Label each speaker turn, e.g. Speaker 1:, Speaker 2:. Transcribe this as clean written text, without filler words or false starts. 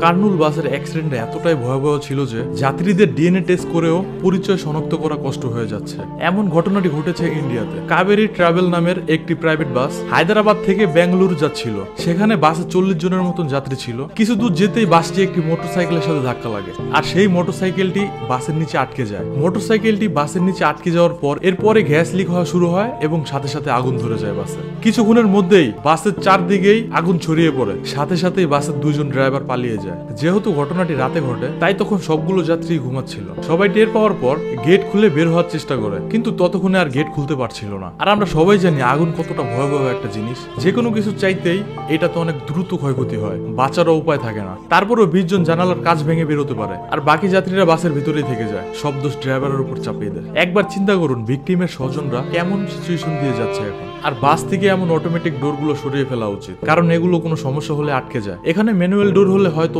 Speaker 1: কার্নুল বাসের অ্যাক্সিডেন্ট এতটাই ভয়াবহ ছিল যে যাত্রীদের ডিএনএ টেস্ট করেও পরিচয় শনাক্ত করা কষ্ট হয়ে যাচ্ছে। এমন ঘটনাটি ঘটেছে ইন্ডিয়াতে। কাবেরী ট্রাভেল নামের একটি প্রাইভেট বাস হায়দ্রাবাদ থেকে বেঙ্গালুরু যাচ্ছিল। সেখানে বাসে 40 জনের মতন যাত্রী ছিল। কিছু দূর যেতেই বাসটি একটি মোটরসাইকেলের সাথে ধাক্কা লাগে, আর সেই মোটরসাইকেলটি বাসের নিচে আটকে যায়। মোটরসাইকেলটি বাসের নিচে আটকে যাওয়ার পর এরপরে গ্যাস লিক হওয়া শুরু হয় এবং সাথে সাথে আগুন ধরে যায় বাসে। কিছুক্ষণের মধ্যেই বাসের চারদিকেই আগুন ছড়িয়ে পড়ে, সাথে সাথেই বাসের দুইজন ড্রাইভার পালিয়ে যায়। যেহেতু ঘটনাটি রাতে ঘটে, তাই তখন সবগুলো যাত্রী ঘুমাচ্ছিল। সবাই টের পাওয়ার পর গেট খুলে বের হওয়ার চেষ্টা করে, কিন্তু ততক্ষণে আর গেট খুলতে পারছিল না। আর আমরা সবাই জানি আগুন কতটা ভয়াবহ একটা জিনিস। যে কোনো কিছু চাইতেই এটা তো অনেক দ্রুত ক্ষয়ক্ষতি হয়, বাঁচারও উপায় থাকে না। তারপরও 20 জন জানালার কাঁচ ভেঙে বেরোতে পারে, আর বাকি যাত্রীরা বাসের ভিতরেই থেকে যায়। সব দোষ ড্রাইভারের উপর চাপিয়ে দেয়। একবার চিন্তা করুন, ভিকটিমের স্বজনরা কেমন সিচুয়েশন দিয়ে যাচ্ছে এখন। আর বাস থেকে এমন অটোমেটিক ডোরগুলো সরিয়ে ফেলা উচিত, কারণ এগুলো কোনো সমস্যা হলে আটকে যায়। এখানে ম্যানুয়াল ডোর হলে হয়তো